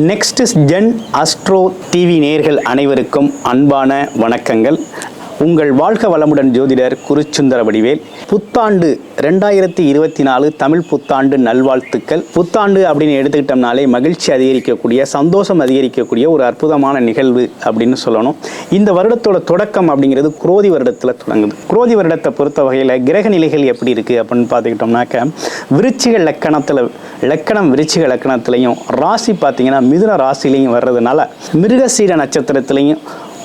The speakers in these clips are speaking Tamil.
நெக்ஸ்ட் ஜென் அஸ்ட்ரோ டிவி நேயர்கள் அனைவருக்கும் அன்பான வணக்கங்கள். உங்கள் வாழ்க வளமுடன் ஜோதிடர் குருச்சுந்தர வடிவேல். புத்தாண்டு 2024 தமிழ் புத்தாண்டு நல்வாழ்த்துக்கள். புத்தாண்டு அப்படின்னு எடுத்துக்கிட்டோம்னாலே மகிழ்ச்சி அதிகரிக்கக்கூடிய, சந்தோஷம் அதிகரிக்கக்கூடிய ஒரு அற்புதமான நிகழ்வு அப்படின்னு சொல்லணும். இந்த வருடத்தோட தொடக்கம் அப்படிங்கிறது குரோதி வருடத்தில் தொடங்குது. குரோதி வருடத்தை பொறுத்த வகையில் கிரக நிலைகள் எப்படி இருக்குது அப்படின்னு பார்த்துக்கிட்டோம்னாக்க, விருச்சிக லக்கணம் விருச்சிக லக்கணத்திலையும், ராசி பார்த்தீங்கன்னா மிதுன ராசிலையும் வர்றதுனால, மிருகசீட நட்சத்திரத்திலையும்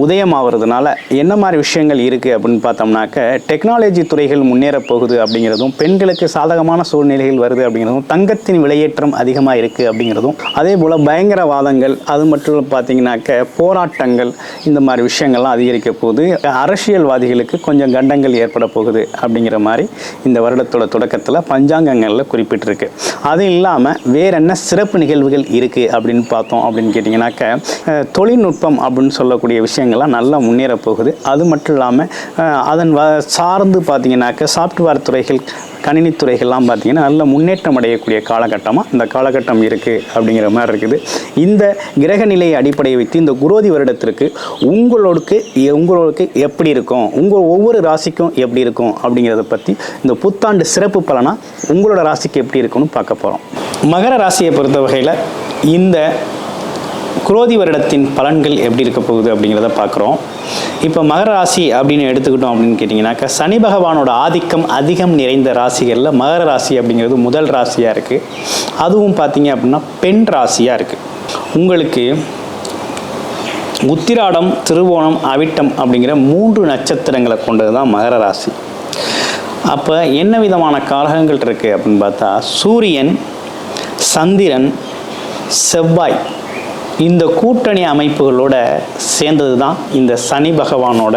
உதயமாகிறதுனால என்ன மாதிரி விஷயங்கள் இருக்குது அப்படின்னு பார்த்தோம்னாக்க, டெக்னாலஜி துறைகள் முன்னேற போகுது அப்படிங்கிறதும், பெண்களுக்கு சாதகமான சூழ்நிலைகள் வருது அப்படிங்கிறதும், தங்கத்தின் விலையேற்றம் அதிகமாக இருக்குது அப்படிங்கிறதும், அதே போல் பயங்கரவாதங்கள், அது மட்டும் பார்த்தீங்கன்னாக்க போராட்டங்கள், இந்த மாதிரி விஷயங்கள்லாம் அதிகரிக்க போகுது. அரசியல்வாதிகளுக்கு கொஞ்சம் கண்டங்கள் ஏற்பட போகுது அப்படிங்கிற மாதிரி இந்த வருடத்தோட தொடக்கத்தில் பஞ்சாங்கங்களில் குறிப்பிட்டிருக்கு. அது இல்லாமல் வேற என்ன சிறப்பு நிகழ்வுகள் இருக்குது அப்படின்னு பார்த்தோம் அப்படின்னு கேட்டிங்கனாக்க, தொழில்நுட்பம் அப்படின்னு சொல்லக்கூடிய விஷயங்கள்லாம் நல்லா முன்னேற போகுது. அது மட்டும் இல்லாமல் அதன் சார்ந்து பார்த்தீங்கன்னாக்க சாஃப்ட்வேர் துறைகள், கணினி துறைகள்லாம் பார்த்தீங்கன்னா நல்ல முன்னேற்றம் அடையக்கூடிய காலகட்டமாக இந்த காலகட்டம் இருக்குது அப்படிங்கிற மாதிரி இருக்குது. இந்த கிரக நிலையை அடிப்படையை வைத்து இந்த குரோதி வருடத்திற்கு உங்களுக்கு எப்படி இருக்கும், ஒவ்வொரு ராசிக்கும் எப்படி இருக்கும் அப்படிங்கிறத பற்றி இந்த புத்தாண்டு சிறப்பு பலனாக உங்களோட ராசிக்கு எப்படி இருக்குன்னு பார்க்க போகிறோம். மகர ராசியை பொறுத்த வகையில் இந்த குரோதி வருடத்தின் பலன்கள் எப்படி இருக்க போகுது அப்படிங்கிறத பார்க்குறோம். இப்போ மகர ராசி அப்படின்னு எடுத்துக்கிட்டோம் அப்படின்னு கேட்டிங்கனாக்கா, சனி பகவானோட ஆதிக்கம் அதிகம் நிறைந்த ராசிகளில் மகர ராசி அப்படிங்கிறது முதல் ராசியாக இருக்குது. அதுவும் பார்த்தீங்க அப்படின்னா பெண் ராசியாக இருக்குது. உங்களுக்கு உத்திராடம், திருவோணம், அவிட்டம் அப்படிங்கிற 3 நட்சத்திரங்களை கொண்டது தான் மகர ராசி. அப்போ என்ன விதமான காரகங்கள் இருக்குது அப்படின்னு பார்த்தா, சூரியன், சந்திரன், செவ்வாய், இந்த கூட்டணி அமைப்புகளோட சேர்ந்தது தான் இந்த சனி பகவானோட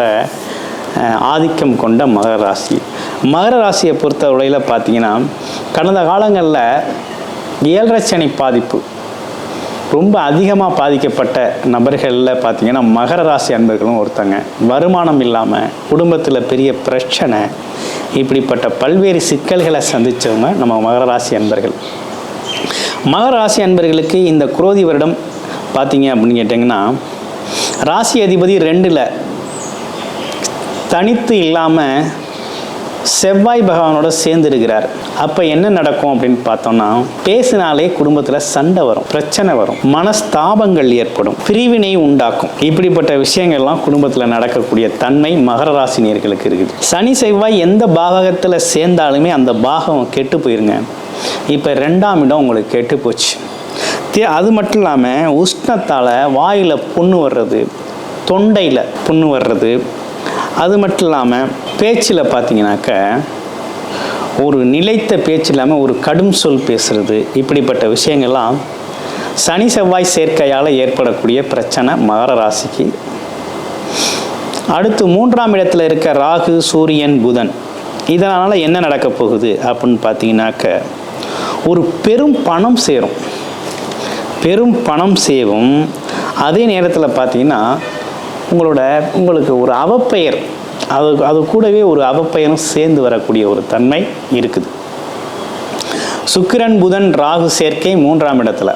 ஆதிக்கம் கொண்ட மகர ராசி. மகர ராசியை பொறுத்தவரையில் பார்த்தீங்கன்னா, கடந்த காலங்களில் 7.5 சனி பாதிப்பு ரொம்ப அதிகமாக பாதிக்கப்பட்ட நபர்களில் பார்த்தீங்கன்னா மகர ராசி அன்பர்களும் ஒருத்தங்க. வருமானம் இல்லாமல், குடும்பத்தில் பெரிய பிரச்சனை, இப்படிப்பட்ட பல்வேறு சிக்கல்களை சந்தித்தவங்க நம்ம மகர ராசி அன்பர்கள். மகர ராசி அன்பர்களுக்கு இந்த குரோதி வருடம் பார்த்தீங்க அப்படின்னு கேட்டிங்கன்னா, ராசி அதிபதி 2ல் தனித்து இல்லாமல் செவ்வாய் பகவானோட சேர்ந்து இருக்கிறார். அப்போ என்ன நடக்கும் அப்படின்னு பார்த்தோம்னா, பேசினாலே குடும்பத்தில் சண்டை வரும், பிரச்சனை வரும், மனஸ்தாபங்கள் ஏற்படும், பிரிவினை உண்டாக்கும். இப்படிப்பட்ட விஷயங்கள்லாம் குடும்பத்தில் நடக்கக்கூடிய தன்மை மகர ராசினியர்களுக்கு இருக்குது. சனி செவ்வாய் எந்த பாவகத்தில் சேர்ந்தாலுமே அந்த பாகம் கெட்டு போயிருங்க. இப்போ 2ஆம் இடம் உங்களுக்கு கெட்டு போச்சு. அது மட்டும் இல்லாமல் உஷ்ணத்தால் வாயில் புண்ணு வர்றது, தொண்டையில் புண்ணு வர்றது, அது மட்டும் இல்லாமல் பேச்சில் பார்த்தீங்கன்னாக்க ஒரு நிலைத்த பேச்சு இல்லாமல் ஒரு கடும் சொல் பேசுறது, இப்படிப்பட்ட விஷயங்கள்லாம் சனி செவ்வாய் சேர்க்கையால் ஏற்படக்கூடிய பிரச்சனை மகர ராசிக்கு. அடுத்து 3ஆம் இடத்துல இருக்க ராகு, சூரியன், புதன், இதனால் என்ன நடக்க போகுது அப்படின்னு பார்த்தீங்கன்னாக்க, ஒரு பெரும் பணம் சேரும். அதே நேரத்தில் பார்த்தீங்கன்னா உங்களுக்கு ஒரு அவப்பெயர், அது கூடவே ஒரு அவப்பெயரும் சேர்ந்து வரக்கூடிய ஒரு தன்மை இருக்குது. சுக்கிரன், புதன், ராகு சேர்க்கை 3ஆம் இடத்துல.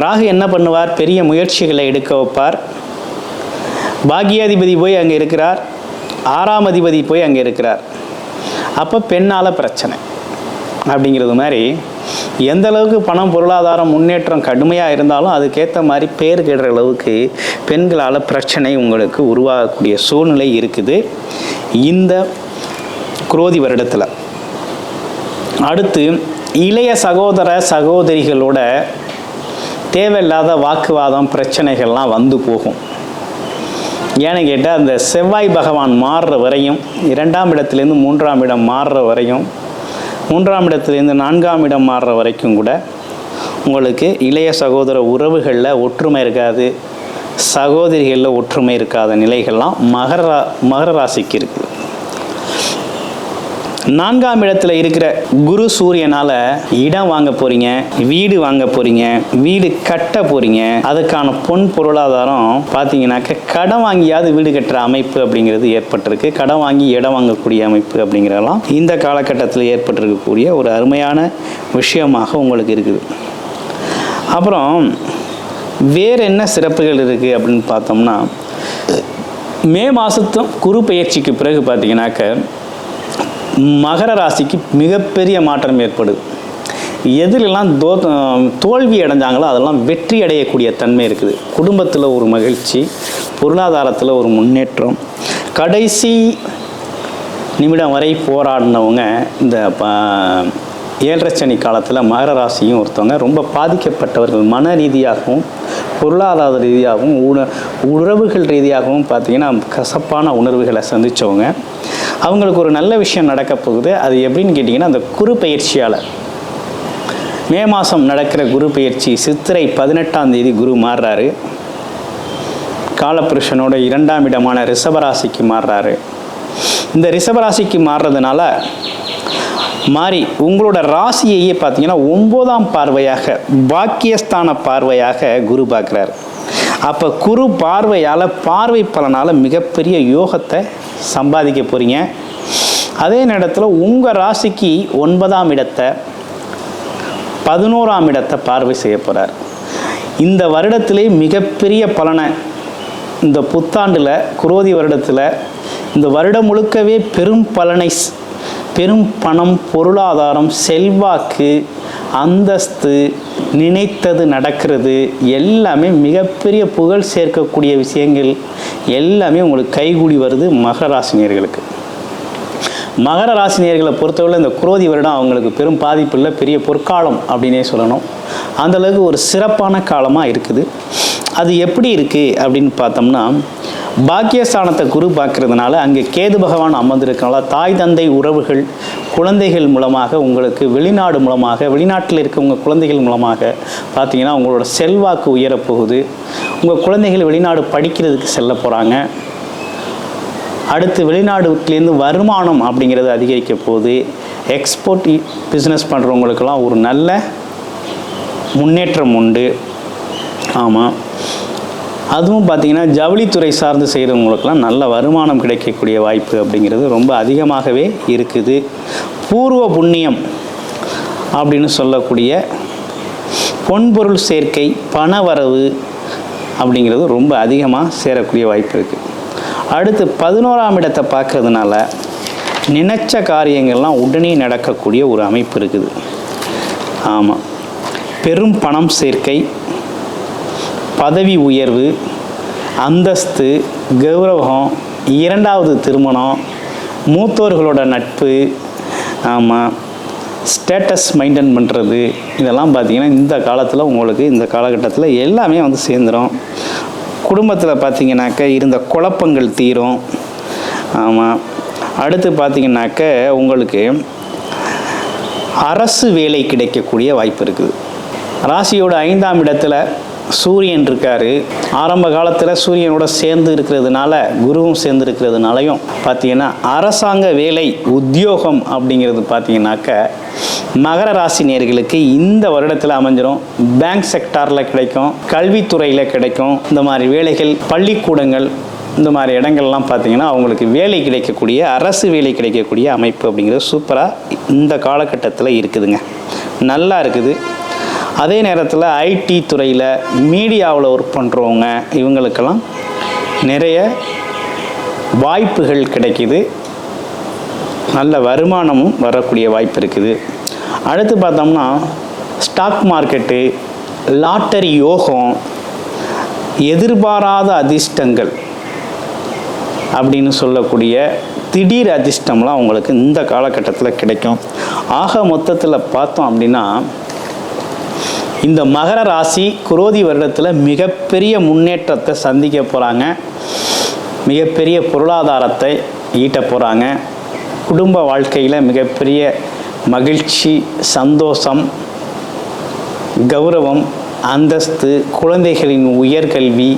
ராகு என்ன பண்ணுவார்? பெரிய முயற்சிகளை எடுக்க வைப்பார். பாக்கியாதிபதி போய் அங்கே இருக்கிறார், 6ஆம் அதிபதி போய் அங்கே இருக்கிறார். அப்போ பெண்ணால் பிரச்சனை அப்படிங்கிறது மாதிரி, எந்த அளவுக்கு பணம், பொருளாதாரம் முன்னேற்றம் கடுமையாக இருந்தாலும் அதுக்கேற்ற மாதிரி பேர் கெடுற அளவுக்கு பெண்களால் பிரச்சனை உங்களுக்கு உருவாகக்கூடிய சூழ்நிலை இருக்குது இந்த குரோதி வருடத்தில். அடுத்து இளைய சகோதர சகோதரிகளோட தேவையில்லாத வாக்குவாதம், பிரச்சனைகள்லாம் வந்து போகும். ஏன்னு கேட்டால், அந்த செவ்வாய் பகவான் மாறுற வரையும், 2ஆம் இடத்துலேருந்து 3ஆம் இடம் மாறுற வரையும், 3ஆம் இடத்துலேருந்து 4ஆம் இடம் மாறுற வரைக்கும் கூட உங்களுக்கு இளைய சகோதர உறவுகளில் ஒற்றுமை இருக்காது, சகோதரிகளில் ஒற்றுமை இருக்காத நிலைகள்லாம் மகர ராசிக்கு இருக்குது. 4ஆம் இடத்துல இருக்கிற குரு சூரியனால் இடம் வாங்க போகிறீங்க, வீடு வாங்க போகிறீங்க, வீடு கட்ட போகிறீங்க. அதுக்கான பொன் பொருளாதாரம் பார்த்தீங்கன்னாக்க கடன் வாங்கியாவது வீடு கட்டுற அமைப்பு அப்படிங்கிறது ஏற்பட்டிருக்கு. கடன் வாங்கி இடம் வாங்கக்கூடிய அமைப்பு அப்படிங்கிறதெல்லாம் இந்த காலகட்டத்தில் ஏற்பட்டிருக்கக்கூடிய ஒரு அருமையான விஷயமாக உங்களுக்கு இருக்குது. அப்புறம் வேறு என்ன சிறப்புகள் இருக்குது அப்படின்னு பார்த்தோம்னா, மே மாதத்தும் குரு பெயர்ச்சிக்கு பிறகு பார்த்தீங்கன்னாக்க மகர ராசிக்கு மிகப்பெரிய மாற்றம் ஏற்படுது. எதிலெல்லாம் தோல்வி அடைஞ்சாங்களோ அதெல்லாம் வெற்றி அடையக்கூடிய தன்மை இருக்குது. குடும்பத்தில் ஒரு மகிழ்ச்சி, பொருளாதாரத்தில் ஒரு முன்னேற்றம். கடைசி நிமிடம் வரை போராடினவங்க இந்த 7.5 சனி காலத்தில் மகர ராசியும் ஒருத்தவங்க ரொம்ப பாதிக்கப்பட்டவர்கள். மன ரீதியாகவும் பொருளாதார ரீதியாகவும் உறவுகள் ரீதியாகவும் பார்த்திங்கன்னா கசப்பான உணர்வுகளை சந்தித்தவங்க. அவங்களுக்கு ஒரு நல்ல விஷயம் நடக்க போகுது. அது எப்படின்னு கேட்டிங்கன்னா, அந்த குரு பயிற்சியால் மே மாதம் நடக்கிற குரு பயிற்சி சித்திரை 18ஆம் தேதி குரு மாறுறாரு. காலபுருஷனோட 2ஆம் இடமான ரிஷபராசிக்கு மாறுறாரு. இந்த ரிஷபராசிக்கு மாறுறதுனால மாறி உங்களோட ராசியையே பார்த்தீங்கன்னா 9ஆம் பார்வையாக, பாக்கியஸ்தான பார்வையாக குரு பார்க்குறாரு. அப்போ குரு பார்வையால், பார்வை பலனால் மிகப்பெரிய யோகத்தை சம்பாதிக்க போகிறீங்க. அதே நேரத்தில் உங்கள் ராசிக்கு 9ஆம் இடத்தை, 11ஆம் இடத்தை பார்வை செய்ய போகிறார். இந்த வருடத்திலே மிகப்பெரிய பலனை இந்த புத்தாண்டில், குரோதி வருடத்தில், இந்த வருடம் முழுக்கவே பெரும் பலனை, பெரும் பணம், பொருளாதாரம், செல்வாக்கு, அந்தஸ்து, நினைத்தது நடக்கிறது, எல்லாமே மிகப்பெரிய புகழ் சேர்க்கக்கூடிய விஷயங்கள் எல்லாமே உங்களுக்கு கைகூடி வருது மகர ராசினியர்களுக்கு. மகர ராசினியர்களை பொறுத்தவரை இந்த குரோதி வருடம் அவங்களுக்கு பெரும் பாதிப்பு இல்லை, பெரிய பொற்காலம் அப்படின்னே சொல்லணும். அந்தளவுக்கு ஒரு சிறப்பான காலமாக இருக்குது. அது எப்படி இருக்குது அப்படின்னு பார்த்தோம்னா, பாக்கியஸ்தானத்தை குரு பார்க்கறதுனால அங்கே கேது பகவான் அமர்ந்திருக்கனால தாய் தந்தை உறவுகள், குழந்தைகள் மூலமாக உங்களுக்கு வெளிநாடு மூலமாக, வெளிநாட்டில் இருக்க உங்கள் குழந்தைகள் மூலமாக பார்த்தீங்கன்னா உங்களோட செல்வாக்கு உயரப்போகுது. உங்கள் குழந்தைகள் வெளிநாடு படிக்கிறதுக்கு செல்ல போகிறாங்க. அடுத்து வெளிநாடுலேருந்து வருமானம் அப்படிங்கிறது அதிகரிக்க போகுது. எக்ஸ்போர்ட் பிஸ்னஸ் பண்ணுறவங்களுக்கெல்லாம் ஒரு நல்ல முன்னேற்றம் உண்டு. ஆமாம், அதுவும் பார்த்திங்கன்னா ஜவுளித்துறை சார்ந்து செய்கிறவங்களுக்கெல்லாம் நல்ல வருமானம் கிடைக்கக்கூடிய வாய்ப்பு அப்படிங்கிறது ரொம்ப அதிகமாகவே இருக்குது. பூர்வ புண்ணியம் அப்படின்னு சொல்லக்கூடிய பொன்பொருள் சேர்க்கை, பணவரவு அப்படிங்கிறது ரொம்ப அதிகமாக சேரக்கூடிய வாய்ப்பு இருக்குது. அடுத்து 11ஆம் இடத்தை பார்க்கறதுனால நினைச்ச காரியங்கள்லாம் உடனே நடக்கக்கூடிய ஒரு அமைப்பு இருக்குது. ஆமாம், பெரும் பணம் சேர்க்கை, பதவி உயர்வு, அந்தஸ்து, கௌரவம், 2வது திருமணம், மூத்தோர்களோட நட்பு, ஆமாம், ஸ்டேட்டஸ் மெயின்டைன் பண்ணுறது, இதெல்லாம் பார்த்திங்கன்னா இந்த காலத்தில் உங்களுக்கு, இந்த காலகட்டத்தில் எல்லாமே வந்து சேர்ந்துடும். குடும்பத்தில் பார்த்திங்கனாக்க இருந்த குழப்பங்கள் தீரும். ஆமாம், அடுத்து பார்த்திங்கனாக்க உங்களுக்கு அரசு வேலை கிடைக்கக்கூடிய வாய்ப்பு இருக்குது. ராசியோட 5ஆம் இடத்துல சூரியன் இருக்கார். ஆரம்ப காலத்தில் சூரியனோட சேர்ந்து இருக்கிறதுனால, குருவும் சேர்ந்து இருக்கிறதுனாலையும் பார்த்திங்கன்னா அரசாங்க வேலை, உத்தியோகம் அப்படிங்கிறது பார்த்திங்கனாக்க மகர ராசி நேயர்களுக்கு இந்த வருடத்தில் அமைஞ்சிடும். பேங்க் செக்டாரில் கிடைக்கும், கல்வித்துறையில் கிடைக்கும். இந்த மாதிரி வேலைகள், பள்ளிக்கூடங்கள், இந்த மாதிரி இடங்கள்லாம் பார்த்திங்கன்னா அவங்களுக்கு வேலை கிடைக்கக்கூடிய, அரசு வேலை கிடைக்கக்கூடிய அமைப்பு அப்படிங்கிறது சூப்பராக இந்த காலகட்டத்தில் இருக்குதுங்க. நல்லா இருக்குது. அதே நேரத்தில் ஐடி துறையில், மீடியாவில் ஒர்க் பண்ணுறவங்க, இவங்களுக்கெல்லாம் நிறைய வாய்ப்புகள் கிடைக்கிது. நல்ல வருமானமும் வரக்கூடிய வாய்ப்பு இருக்குது. அடுத்து பார்த்தோம்னா ஸ்டாக் மார்க்கெட்டு, லாட்டரி யோகம், எதிர்பாராத அதிர்ஷ்டங்கள் அப்படின்னு சொல்லக்கூடிய திடீர் அதிர்ஷ்டம்லாம் உங்களுக்கு இந்த காலகட்டத்தில் கிடைக்கும். ஆக மொத்தத்தில் பார்த்தோம் அப்படின்னா இந்த மகர ராசி குரோதி வருடத்தில் மிகப்பெரிய முன்னேற்றத்தை சந்திக்க போகிறாங்க. மிகப்பெரிய பொருளாதாரத்தை ஈட்ட போகிறாங்க. குடும்ப வாழ்க்கையில் மிகப்பெரிய மகிழ்ச்சி, சந்தோஷம், கௌரவம், அந்தஸ்து, குழந்தைகளின் உயர்கல்வி,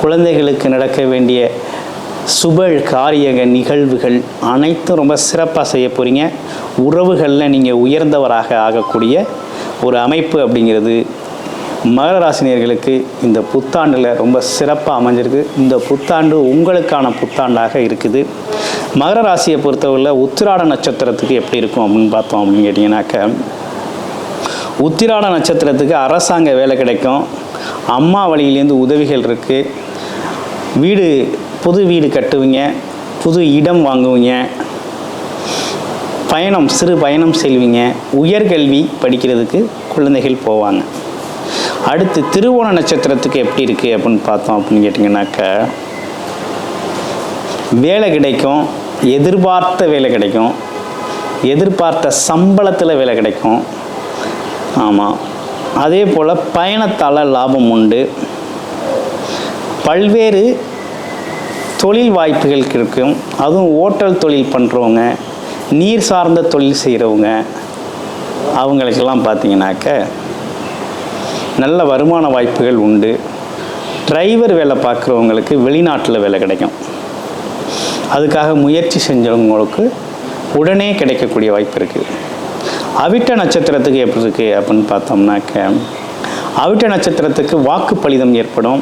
குழந்தைகளுக்கு நடக்க வேண்டிய சுப காரிய நிகழ்வுகள் அனைத்தும் ரொம்ப சிறப்பாக செய்ய போகிறீங்க. உறவுகளில் நீங்கள் உயர்ந்தவராக ஆகக்கூடிய ஒரு அமைப்பு அப்படிங்கிறது மகர ராசினியர்களுக்கு இந்த புத்தாண்டில் ரொம்ப சிறப்பாக அமைஞ்சிருக்கு. இந்த புத்தாண்டு உங்களுக்கான புத்தாண்டாக இருக்குது. மகர ராசியை பொறுத்தவரையில் உத்திராட நட்சத்திரத்துக்கு எப்படி இருக்கும் அப்படின்னு பார்த்தோம் அப்படின்னு கேட்டிங்கனாக்க, உத்திராட நட்சத்திரத்துக்கு அரசாங்க வேலை கிடைக்கும். அம்மா வழியிலேருந்து உதவிகள் இருக்குது. புது வீடு கட்டுவீங்க, புது இடம் வாங்குவீங்க, சிறு பயணம் செல்வீங்க, உயர்கல்வி படிக்கிறதுக்கு குழந்தைகள் போவாங்க. அடுத்து திருவோண நட்சத்திரத்துக்கு எப்படி இருக்குது அப்படின்னு பார்த்தோம் அப்படின்னு கேட்டிங்கன்னாக்கா, வேலை கிடைக்கும், எதிர்பார்த்த வேலை கிடைக்கும், எதிர்பார்த்த சம்பளத்தில் வேலை கிடைக்கும். ஆமாம், அதே போல் பயணத்தால் லாபம் உண்டு. பல்வேறு தொழில் வாய்ப்புகள் இருக்கும். அதுவும் ஓட்டல் தொழில் பண்ணுறவங்க, நீர் சார்ந்த தொழில் செய்கிறவங்க, அவங்களுக்கெல்லாம் பார்த்தீங்கன்னாக்க நல்ல வருமான வாய்ப்புகள் உண்டு. டிரைவர் வேலை பார்க்குறவங்களுக்கு வெளிநாட்டில் வேலை கிடைக்கும். அதுக்காக முயற்சி செஞ்சவங்களுக்கு உடனே கிடைக்கக்கூடிய வாய்ப்பு இருக்குது. அவிட்ட நட்சத்திரத்துக்கு எப்படி இருக்குது அப்படின்னு பார்த்தோம்னாக்க, அவிட்ட நட்சத்திரத்துக்கு வாக்கு பலிதம் ஏற்படும்.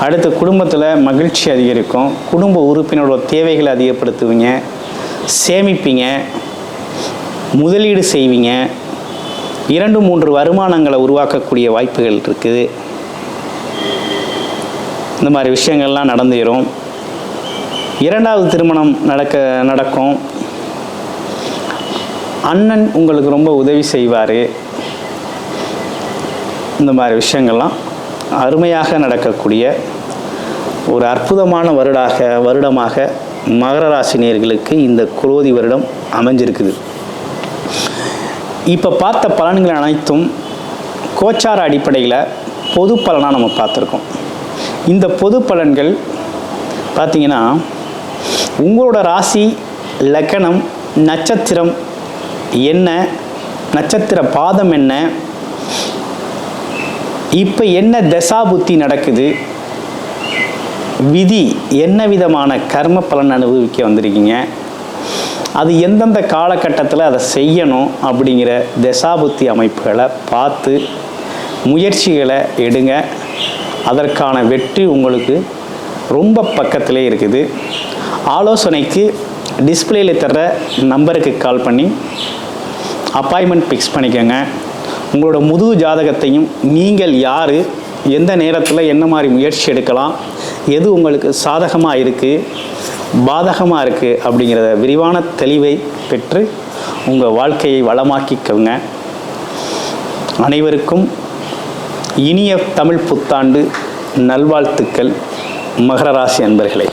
அடுத்து குடும்பத்தில் மகிழ்ச்சி அதிகரிக்கும். குடும்ப உறுப்பினரோட தேவைகளை அதிகப்படுத்துவீங்க, சேமிப்பீங்க, முதலீடு செய்வீங்க. 2-3 வருமானங்களை உருவாக்கக்கூடிய வாய்ப்புகள் இருக்குது. இந்த மாதிரி விஷயங்கள்லாம் நடந்துடும். 2வது திருமணம் நடக்கும். அண்ணன் உங்களுக்கு ரொம்ப உதவி செய்வார். இந்த மாதிரி விஷயங்கள்லாம் அருமையாக நடக்கக்கூடிய ஒரு அற்புதமான வருடமாக மகர ராசி நேயர்களுக்கு இந்த குரோதி வருடம் அமைஞ்சிருக்குது. இப்போ பார்த்த பலன்கள் அனைத்தும் கோச்சார அடிப்படையில் பொது பலனாக நம்ம பார்த்துருக்கோம். இந்த பொது பலன்கள் பார்த்திங்கன்னா, உங்களோட ராசி, லக்னம், நட்சத்திரம் என்ன, நட்சத்திர பாதம் என்ன, இப்போ என்ன தசாபுத்தி நடக்குது, விதி என்ன விதமான கர்ம பலன் அனுபவிக்க வந்திருக்கீங்க, அது எந்தெந்த காலகட்டத்தில் அதை செய்யணும் அப்படிங்கிற தசாபுத்தி அமைப்புகளை பார்த்து முயற்சிகளை எடுங்க. அதற்கான வெற்றி உங்களுக்கு ரொம்ப பக்கத்திலே இருக்குது. ஆலோசனைக்கு டிஸ்பிளேயில் தர்ற நம்பருக்கு கால் பண்ணி அப்பாயின்மெண்ட் ஃபிக்ஸ் பண்ணிக்கோங்க. உங்களோட முழு ஜாதகத்தையும் நீங்கள் யார், எந்த நேரத்தில் என்ன மாதிரி முயற்சி எடுக்கலாம், எது உங்களுக்கு சாதகமாக இருக்குது, பாதகமாக இருக்குது அப்படிங்கிறத விரிவான தெளிவை பெற்று உங்கள் வாழ்க்கையை வளமாக்கிக்கோங்க. அனைவருக்கும் இனிய தமிழ் புத்தாண்டு நல்வாழ்த்துக்கள் மகர ராசி அன்பர்களே.